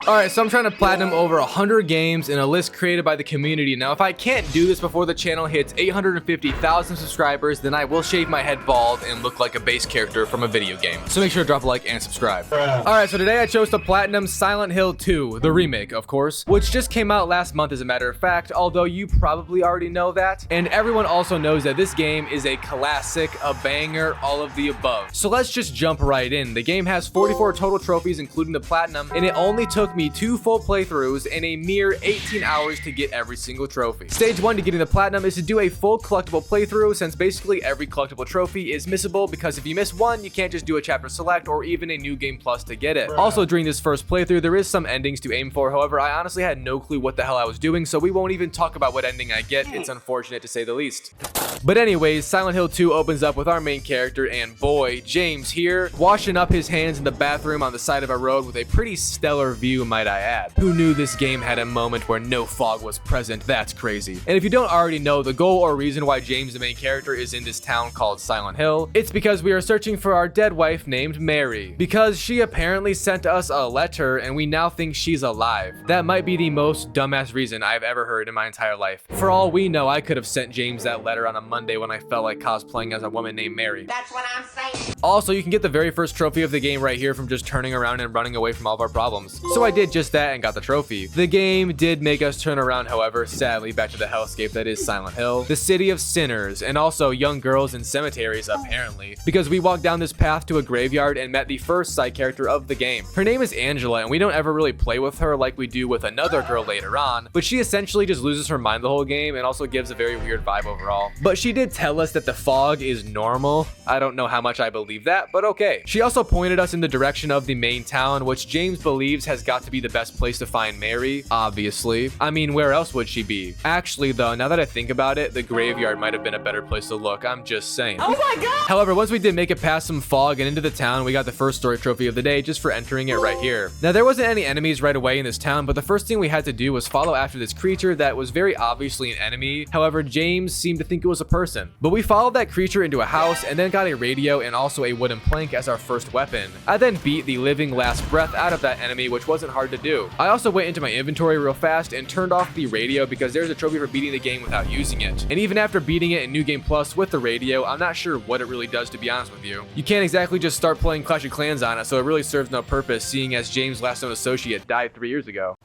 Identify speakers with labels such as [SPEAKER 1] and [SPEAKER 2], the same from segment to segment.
[SPEAKER 1] Alright, so I'm trying to platinum over 100 games in a list created by the community. Now, if I can't do this before the channel hits 850,000 subscribers, then I will shave my head bald and look like a base character from a video game. So make sure to drop a like and subscribe. Alright, so today I chose to platinum Silent Hill 2, the remake, of course, which just came out last month as a matter of fact, although you probably already know that. And everyone also knows that this game is a classic, a banger, all of the above. So let's just jump right in. The game has 44 total trophies, including the platinum, and it only took me 2 full playthroughs and a mere 18 hours to get every single trophy. Stage 1 to getting the platinum is to do a full collectible playthrough, since basically every collectible trophy is missable, because if you miss one, you can't just do a chapter select or even a new game plus to get it. Also, during this first playthrough, there is some endings to aim for. However, I honestly had no clue what the hell I was doing, so we won't even talk about what ending I get. It's unfortunate to say the least. But anyways, Silent Hill 2 opens up with our main character, and boy, James here, washing up his hands in the bathroom on the side of a road with a pretty stellar view, might I add. Who knew this game had a moment where no fog was present? That's crazy. And if you don't already know, the goal or reason why James, the main character, is in this town called Silent Hill, it's because we are searching for our dead wife named Mary, because she apparently sent us a letter and we now think she's alive. That might be the most dumbass reason I've ever heard in my entire life. For all we know, I could have sent James that letter on a Monday when I felt like cosplaying as a woman named Mary.
[SPEAKER 2] That's what I'm saying.
[SPEAKER 1] Also, you can get the very first trophy of the game right here from just turning around and running away from all of our problems. So I did just that and got the trophy. The game did make us turn around, however, sadly, back to the hellscape that is Silent Hill, the city of sinners, and also young girls in cemeteries, apparently, because we walked down this path to a graveyard and met the first side character of the game. Her name is Angela, and we don't ever really play with her like we do with another girl later on, but she essentially just loses her mind the whole game and also gives a very weird vibe overall. But she did tell us that the fog is normal. I don't know how much I believe that, but okay. She also pointed us in the direction of the main town, which James believes has got to be the best place to find Mary, obviously. I mean, where else would she be? Actually though, now that I think about it, the graveyard might have been a better place to look. I'm just saying.
[SPEAKER 2] Oh my god!
[SPEAKER 1] However, once we did make it past some fog and into the town, we got the first story trophy of the day just for entering it right here. Now, there wasn't any enemies right away in this town, but the first thing we had to do was follow after this creature that was very obviously an enemy. However, James seemed to think it was a person. But we followed that creature into a house and then got a radio and also a wooden plank as our first weapon. I then beat the living last breath out of that enemy, which wasn't hard to do. I also went into my inventory real fast and turned off the radio because there's a trophy for beating the game without using it. And even after beating it in New Game Plus with the radio, I'm not sure what it really does, to be honest with you. You can't exactly just start playing Clash of Clans on it, so it really serves no purpose, seeing as James' last known associate died 3 years ago.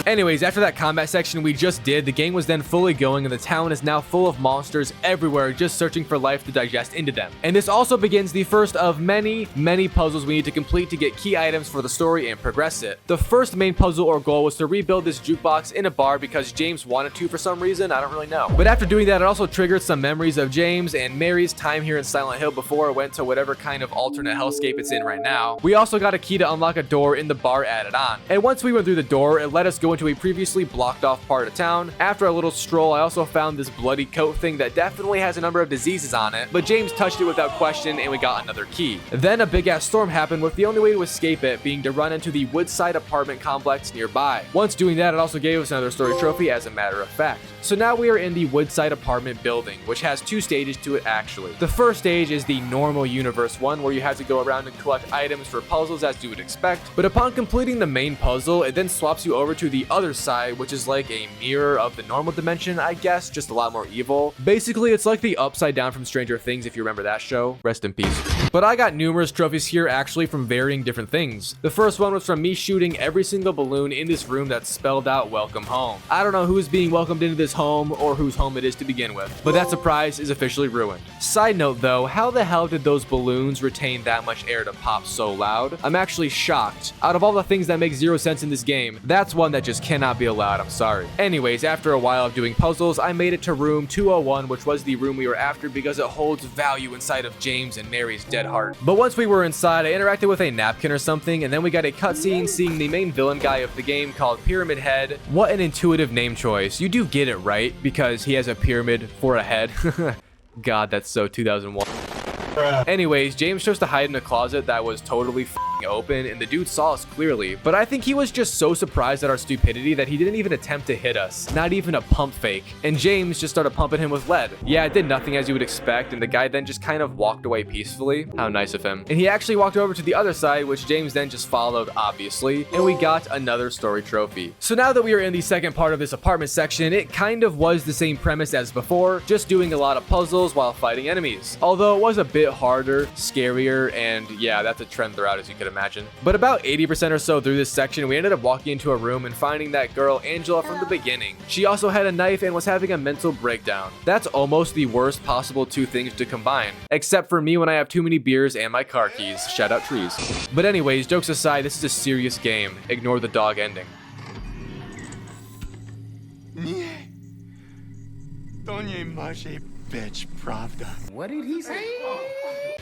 [SPEAKER 1] Anyways, after that combat section we just did, the game was then fully going and the town is now full of monsters everywhere just searching for life to digest into them. And this also begins the first of many puzzles we need to complete to get key items for the story and progress it. The first main puzzle or goal was to rebuild this jukebox in a bar because James wanted to for some reason, I don't really know. But after doing that, it also triggered some memories of James and Mary's time here in Silent Hill before it went to whatever kind of alternate hellscape it's in right now. We also got a key to unlock a door in the bar added on. And once we went through the door, it let us go into a previously blocked off part of town. After a little stroll, I also found this bloody coat thing that definitely has a number of diseases on it, but James touched it without question and we got another key. Then a big ass storm happened, with the only way to escape it being to run into the Woodside apartment complex nearby. Once doing that, it also gave us another story trophy as a matter of fact. So now we are in the Woodside apartment building, which has 2 stages to it actually. The first stage is the normal universe one, where you have to go around and collect items for puzzles as you would expect, but upon completing the main puzzle, it then swaps you over to the other side, which is like a mirror of the normal dimension, I guess, just a lot more evil. Basically, it's like the Upside Down from Stranger Things, if you remember that show. Rest in peace. But I got numerous trophies here actually from varying different things. The first one was from me shooting every single balloon in this room that spelled out welcome home. I don't know who's being welcomed into this home or whose home it is to begin with, but that surprise is officially ruined. Side note though, how the hell did those balloons retain that much air to pop so loud? I'm actually shocked. Out of all the things that make zero sense in this game, that's one that just cannot be allowed, I'm sorry. Anyways, after a while of doing puzzles, I made it to room 201, which was the room we were after because it holds value inside of James and Mary's dead heart. But once we were inside, I interacted with a napkin or something, and then we got a cutscene seeing the main villain guy of the game called Pyramid Head. What an intuitive name choice. You do get it right, because he has a pyramid for a head. God, that's so 2001. Anyways, James chose to hide in a closet that was totally open and the dude saw us clearly, but I think he was just so surprised at our stupidity that he didn't even attempt to hit us, not even a pump fake. And James just started pumping him with lead. Yeah, it did nothing as you would expect, and the guy then just kind of walked away peacefully. How nice of him. And he actually walked over to the other side, which James then just followed, obviously, and we got another story trophy. So now that we are in the second part of this apartment section, it kind of was the same premise as before, just doing a lot of puzzles while fighting enemies. Although it was a bit harder, scarier, and yeah, that's a trend throughout, as you could imagine. But about 80% or so through this section, we ended up walking into a room and finding that girl, Angela, from the beginning. She also had a knife and was having a mental breakdown. That's almost the worst possible two things to combine, except for me when I have too many beers and my car keys. Shout out trees. But anyways, jokes aside, this is a serious game. Ignore the dog ending.
[SPEAKER 2] What did he say?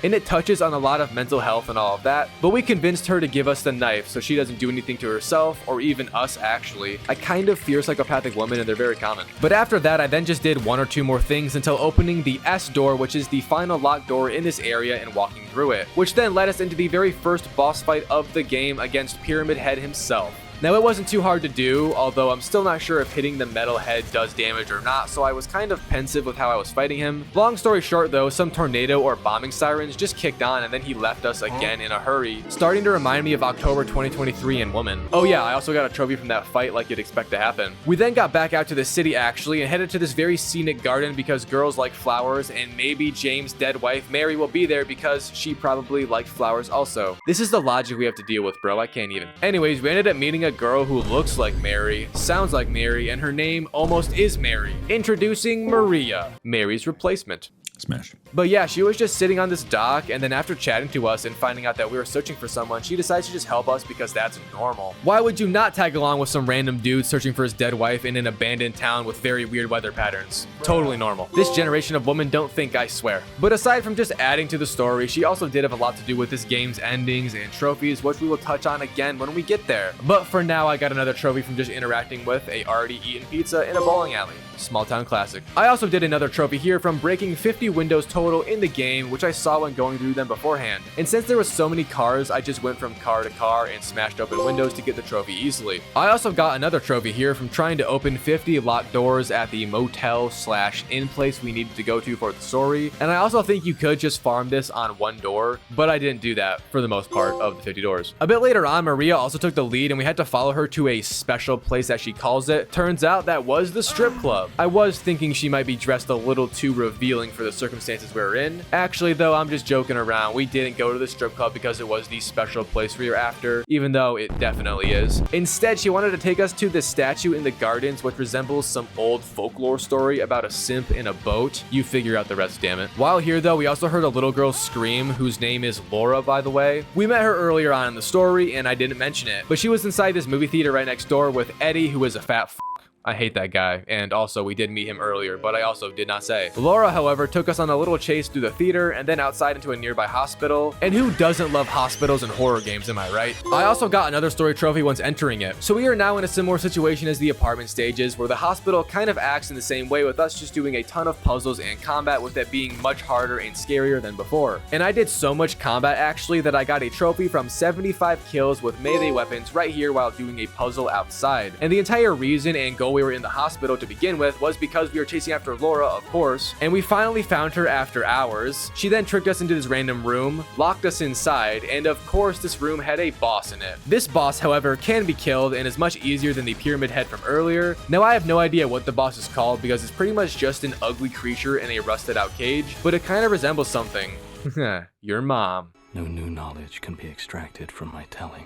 [SPEAKER 1] And it touches on a lot of mental health and all of that, but we convinced her to give us the knife so she doesn't do anything to herself, or even us actually. I kind of fear psychopathic women and they're very common. But after that, I then just did one or two more things until opening the S door, which is the final locked door in this area, and walking through it, which then led us into the very first boss fight of the game against Pyramid Head himself. Now, it wasn't too hard to do, although I'm still not sure if hitting the metal head does damage or not, so I was kind of pensive with how I was fighting him. Long story short though, some tornado or bombing sirens just kicked on and then he left us again in a hurry, starting to remind me of October 2023 in Woman. Oh yeah, I also got a trophy from that fight like you'd expect to happen. We then got back out to the city actually and headed to this very scenic garden because girls like flowers, and maybe James' dead wife Mary will be there because she probably liked flowers also. This is the logic we have to deal with, bro. I can't even. Anyways, we ended up meeting a girl who looks like Mary, sounds like Mary, and her name almost is Mary. Introducing Maria, Mary's replacement.
[SPEAKER 3] Smash.
[SPEAKER 1] But yeah, she was just sitting on this dock, and then after chatting to us and finding out that we were searching for someone, she decides to just help us because that's normal. Why would you not tag along with some random dude searching for his dead wife in an abandoned town with very weird weather patterns? Totally normal. This generation of women don't think, I swear. But aside from just adding to the story, she also did have a lot to do with this game's endings and trophies, which we will touch on again when we get there. But for now, I got another trophy from just interacting with a already eaten pizza in a bowling alley. Small town classic. I also did another trophy here from breaking 50 windows total in the game, which I saw when going through them beforehand. And since there was so many cars, I just went from car to car and smashed open windows to get the trophy easily. I also got another trophy here from trying to open 50 locked doors at the motel/inn place we needed to go to for the story. And I also think you could just farm this on one door, but I didn't do that for the most part of the 50 doors. A bit later on, Maria also took the lead and we had to follow her to a special place as she calls it. Turns out that was the strip club. I was thinking she might be dressed a little too revealing for the circumstances we were in. Actually though, I'm just joking around. We didn't go to the strip club because it was the special place we were after, even though it definitely is. Instead, she wanted to take us to the statue in the gardens, which resembles some old folklore story about a simp in a boat. You figure out the rest, damn it. While here though, we also heard a little girl scream, whose name is Laura, by the way. We met her earlier on in the story and I didn't mention it, but she was inside this movie theater right next door with Eddie, who is a fat I hate that guy, and also we did meet him earlier, but I also did not say. Laura, however, took us on a little chase through the theater and then outside into a nearby hospital, and who doesn't love hospitals and horror games, am I right? I also got another story trophy once entering it. So we are now in a similar situation as the apartment stages, where the hospital kind of acts in the same way, with us just doing a ton of puzzles and combat, with it being much harder and scarier than before. And I did so much combat actually that I got a trophy from 75 kills with melee weapons right here while doing a puzzle outside. And the entire reason and goal we were in the hospital to begin with was because we were chasing after Laura, of course, and we finally found her after hours. She then tricked us into this random room, locked us inside, and of course this room had a boss in it. This boss, however, can be killed and is much easier than the pyramid head from earlier. Now I have no idea what the boss is called because it's pretty much just an ugly creature in a rusted out cage, but it kind of resembles something. Your mom.
[SPEAKER 2] No new knowledge can be extracted from my telling.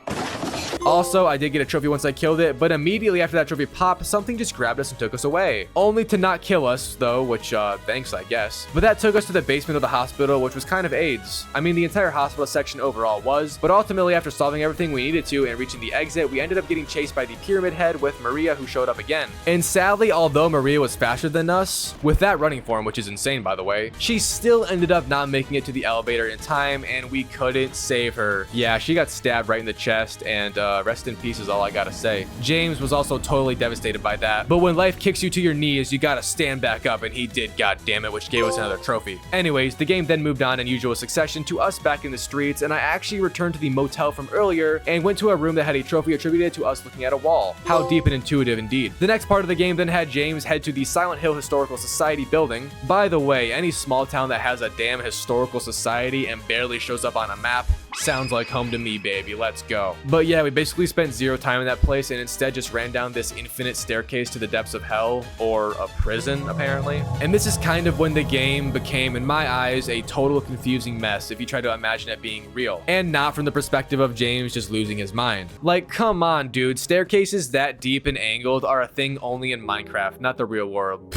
[SPEAKER 1] Also, I did get a trophy once I killed it, but immediately after that trophy popped, something just grabbed us and took us away. Only to not kill us, though, which, thanks, I guess. But that took us to the basement of the hospital, which was kind of AIDS. I mean, the entire hospital section overall was, but ultimately, after solving everything we needed to and reaching the exit, we ended up getting chased by the pyramid head with Maria, who showed up again. And sadly, although Maria was faster than us, with that running form, which is insane, by the way, she still ended up not making it to the elevator in time, and we couldn't save her. Yeah, she got stabbed right in the chest, and rest in peace is all I gotta say. James was also totally devastated by that, but when life kicks you to your knees, you gotta stand back up, and he did, goddammit, which gave us another trophy. Anyways, the game then moved on in usual succession to us back in the streets, and I actually returned to the motel from earlier and went to a room that had a trophy attributed to us looking at a wall. How deep and intuitive indeed. The next part of the game then had James head to the Silent Hill Historical Society building. By the way, any small town that has a damn historical society and barely shows up on a map sounds like home to me, baby. Let's go. But yeah, we basically spent zero time in that place and instead just ran down this infinite staircase to the depths of hell, or a prison, apparently. And this is kind of when the game became, in my eyes, a total confusing mess if you try to imagine it being real, and not from the perspective of James just losing his mind. Like, come on, dude. Staircases that deep and angled are a thing only in Minecraft, not the real world.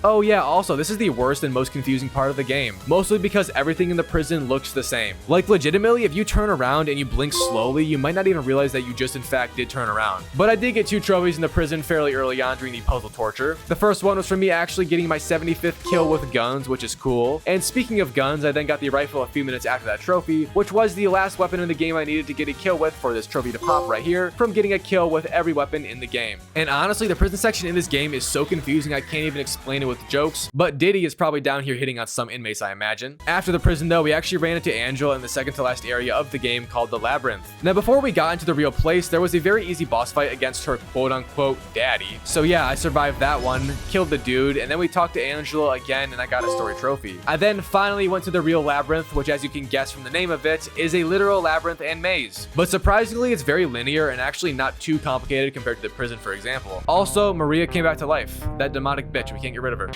[SPEAKER 1] Oh yeah, also, this is the worst and most confusing part of the game, mostly because everything in the prison looks the same. Like, legitimately, if you turn around and you blink slowly, you might not even realize that you just in fact did turn around. But I did get 2 trophies in the prison fairly early on during the puzzle torture. The first one was from me actually getting my 75th kill with guns, which is cool. And speaking of guns, I then got the rifle a few minutes after that trophy, which was the last weapon in the game I needed to get a kill with for this trophy to pop right here, from getting a kill with every weapon in the game. And honestly, the prison section in this game is so confusing I can't even explain it with jokes, but Diddy is probably down here hitting on some inmates, I imagine. After the prison though, we actually ran into Angela in the second to last area of the game called the Labyrinth. Now before we got into the real place, there was a very easy boss fight against her quote-unquote daddy. So yeah, I survived that one, killed the dude, and then we talked to Angela again and I got a story trophy. I then finally went to the real labyrinth, which as you can guess from the name of it, is a literal labyrinth and maze. But surprisingly, it's very linear and actually not too complicated compared to the prison, for example. Also, Maria came back to life. That demonic bitch, we can't get rid of her.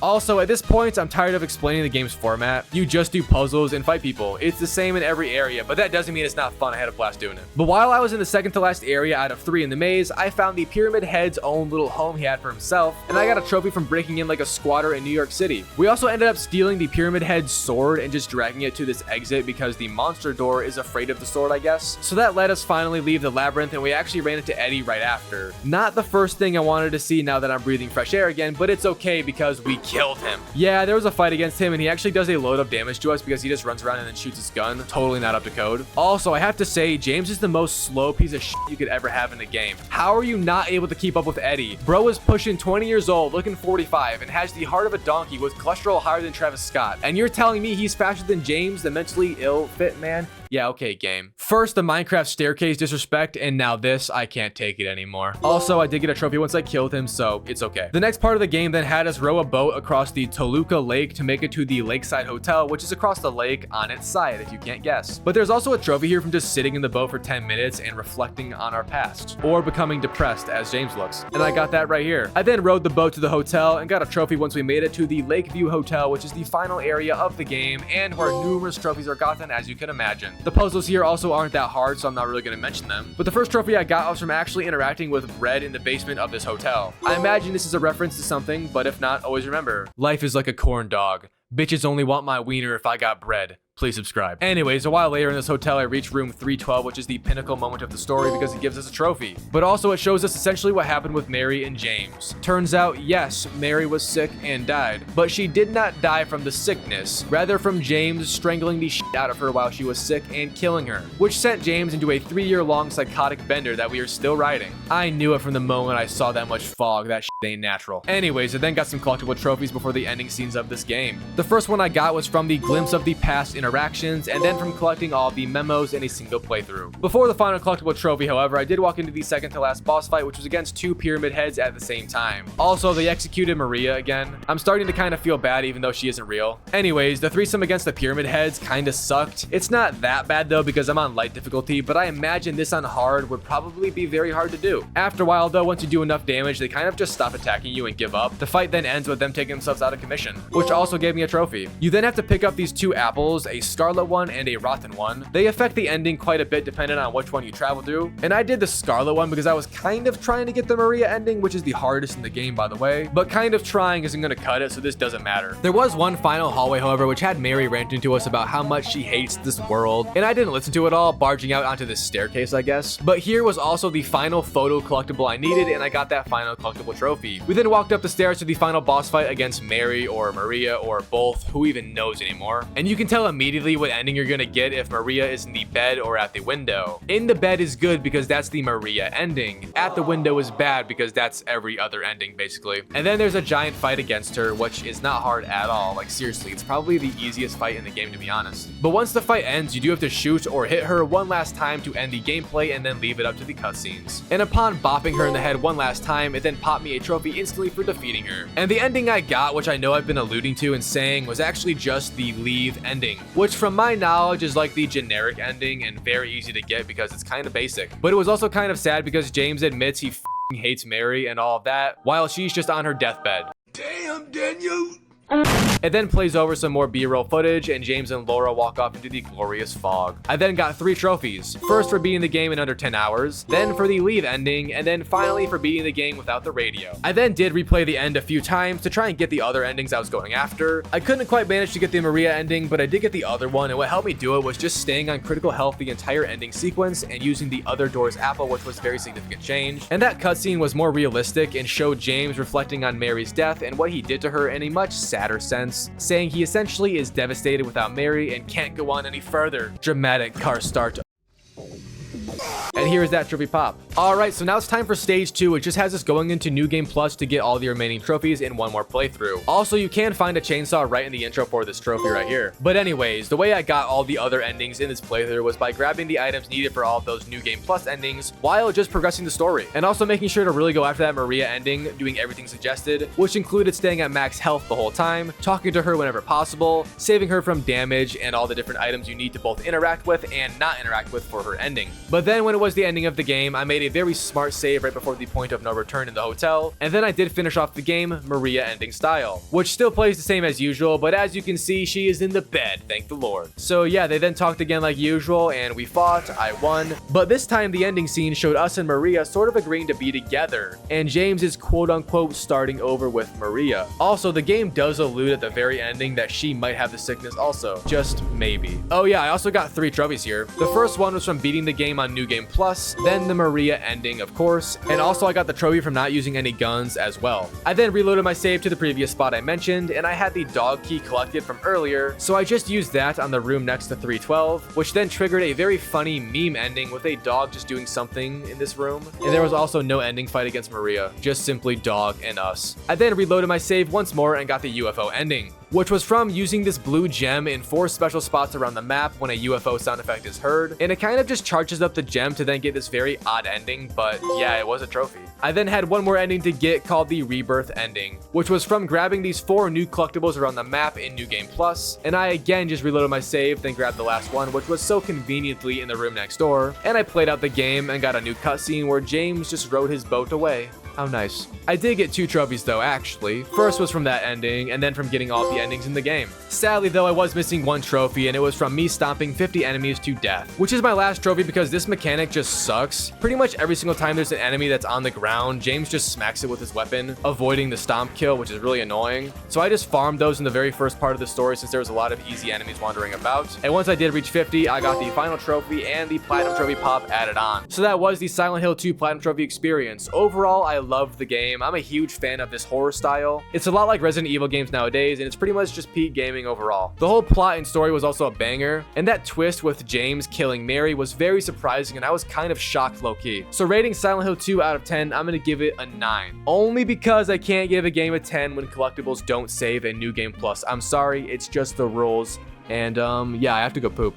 [SPEAKER 1] Also, at this point, I'm tired of explaining the game's format. You just do puzzles and fight people. It's the same in every area, but that doesn't mean it's not fun. I had a blast doing it. But while I was in the second to last area out of 3 in the maze, I found the Pyramid Head's own little home he had for himself, and I got a trophy from breaking in like a squatter in New York City. We also ended up stealing the Pyramid Head's sword and just dragging it to this exit because the monster door is afraid of the sword, I guess. So that let us finally leave the labyrinth, and we actually ran into Eddie right after. Not the first thing I wanted to see now that I'm breathing fresh air again, but it's okay because we killed him. Yeah, there was a fight against him and he actually does a load of damage to us because he just runs around and then shoots his gun. Totally not up to code. Also, I have to say, James is the most slow piece of shit you could ever have in the game. How are you not able to keep up with Eddie? Bro is pushing 20 years old, looking 45, and has the heart of a donkey with cholesterol higher than Travis Scott. And you're telling me he's faster than James, the mentally ill fit man? Yeah, okay, game. First, the Minecraft staircase disrespect, and now this, I can't take it anymore. Also, I did get a trophy once I killed him, so it's okay. The next part of the game then had us row a boat across the Toluca Lake to make it to the Lakeside Hotel, which is across the lake on its side, if you can't guess. But there's also a trophy here from just sitting in the boat for 10 minutes and reflecting on our past, or becoming depressed as James looks. And I got that right here. I then rowed the boat to the hotel and got a trophy once we made it to the Lakeview Hotel, which is the final area of the game and where numerous trophies are gotten, as you can imagine. The puzzles here also aren't that hard, so I'm not really going to mention them. But the first trophy I got was from actually interacting with Red in the basement of this hotel. I imagine this is a reference to something, but if not, always remember, life is like a corn dog. Bitches only want my wiener if I got bread. Please subscribe. Anyways, a while later in this hotel, I reached room 312, which is the pinnacle moment of the story because it gives us a trophy. But also it shows us essentially what happened with Mary and James. Turns out, yes, Mary was sick and died, but she did not die from the sickness, rather from James strangling the shit out of her while she was sick and killing her, which sent James into a 3-year-long psychotic bender that we are still riding. I knew it from the moment I saw that much fog. That shit ain't natural. Anyways, I then got some collectible trophies before the ending scenes of this game. The first one I got was from the Glimpse of the Past interactions, and then from collecting all the memos in a single playthrough. Before the final collectible trophy, however, I did walk into the second to last boss fight, which was against 2 Pyramid Heads at the same time. Also, they executed Maria again. I'm starting to kind of feel bad even though she isn't real. Anyways, the threesome against the Pyramid Heads kind of sucked. It's not that bad though because I'm on light difficulty, but I imagine this on hard would probably be very hard to do. After a while though, once you do enough damage, they kind of just stop attacking you and give up. The fight then ends with them taking themselves out of commission, which also gave me a trophy. You then have to pick up these 2 apples, a scarlet one and a rotten one. They affect the ending quite a bit depending on which one you travel through. And I did the scarlet one because I was kind of trying to get the Maria ending, which is the hardest in the game by the way, but kind of trying isn't going to cut it, so this doesn't matter. There was one final hallway however, which had Mary ranting to us about how much she hates this world, and I didn't listen to it all, barging out onto this staircase I guess. But here was also the final photo collectible I needed, and I got that final collectible trophy. We then walked up the stairs to the final boss fight against Mary or Maria or both, who even knows anymore. And you can tell immediately immediately what ending you're gonna get if Maria is in the bed or at the window. In the bed is good because that's the Maria ending. At the window is bad because that's every other ending basically. And then there's a giant fight against her, which is not hard at all. Like seriously, it's probably the easiest fight in the game to be honest. But once the fight ends, you do have to shoot or hit her one last time to end the gameplay and then leave it up to the cutscenes. And upon bopping her in the head one last time, it then popped me a trophy instantly for defeating her. And the ending I got, which I know I've been alluding to and saying, was actually just the leave ending, which from my knowledge is like the generic ending and very easy to get because it's kind of basic. But it was also kind of sad because James admits he hates Mary and all of that while she's just on her deathbed.
[SPEAKER 2] Damn, Daniel!
[SPEAKER 1] It then plays over some more B-roll footage and James and Laura walk off into the glorious fog. I then got 3 trophies. First for beating the game in under 10 hours, then for the leave ending, and then finally for beating the game without the radio. I then did replay the end a few times to try and get the other endings I was going after. I couldn't quite manage to get the Maria ending, but I did get the other one, and what helped me do it was just staying on critical health the entire ending sequence and using the other door's apple, which was very significant change. And that cutscene was more realistic and showed James reflecting on Mary's death and what he did to her in a much sadder sense, saying he essentially is devastated without Mary and can't go on any further. Dramatic car start. And here's that trophy pop. Alright, so now it's time for stage 2, which just has us going into New Game Plus to get all the remaining trophies in one more playthrough. Also, you can find a chainsaw right in the intro for this trophy right here. But anyways, the way I got all the other endings in this playthrough was by grabbing the items needed for all of those New Game Plus endings while just progressing the story. And also making sure to really go after that Maria ending, doing everything suggested, which included staying at max health the whole time, talking to her whenever possible, saving her from damage and all the different items you need to both interact with and not interact with for her ending. But then when it was the ending of the game, I made a very smart save right before the point of no return in the hotel, and then I did finish off the game Maria ending style, which still plays the same as usual, but as you can see, she is in the bed, thank the Lord. So yeah, they then talked again like usual, and we fought, I won, but this time the ending scene showed us and Maria sort of agreeing to be together, and James is quote-unquote starting over with Maria. Also, the game does allude at the very ending that she might have the sickness also, just maybe. Oh yeah, I also got 3 trophies here. The first one was from beating the game on New Game Plus, then the Maria ending, of course, and also I got the trophy from not using any guns as well. I then reloaded my save to the previous spot I mentioned, and I had the dog key collected from earlier, so I just used that on the room next to 312, which then triggered a very funny meme ending with a dog just doing something in this room. And there was also no ending fight against Maria, just simply dog and us. I then reloaded my save once more and got the UFO ending, which was from using this blue gem in 4 special spots around the map when a UFO sound effect is heard, and it kind of just charges up the gem to then get this very odd ending, but yeah, it was a trophy. I then had one more ending to get called the Rebirth ending, which was from grabbing these 4 new collectibles around the map in New Game Plus, and I again just reloaded my save, then grabbed the last one, which was so conveniently in the room next door, and I played out the game and got a new cutscene where James just rode his boat away. How nice. I did get 2 trophies though, actually. First was from that ending, and then from getting all the endings in the game. Sadly though, I was missing 1 trophy, and it was from me stomping 50 enemies to death, which is my last trophy because this mechanic just sucks. Pretty much every single time there's an enemy that's on the ground, James just smacks it with his weapon, avoiding the stomp kill, which is really annoying. So I just farmed those in the very first part of the story since there was a lot of easy enemies wandering about. And once I did reach 50, I got the final trophy and the Platinum Trophy pop added on. So that was the Silent Hill 2 Platinum Trophy experience. Overall, I loved the game. I'm a huge fan of this horror style. It's a lot like Resident Evil games nowadays, and it's pretty much just peak gaming overall. The whole plot and story was also a banger, and that twist with James killing Mary was very surprising, and I was kind of shocked low-key. So rating Silent Hill 2 out of 10, I'm gonna give it a 9. Only because I can't give a game a 10 when collectibles don't save in New Game Plus. I'm sorry, it's just the rules. And yeah, I have to go poop.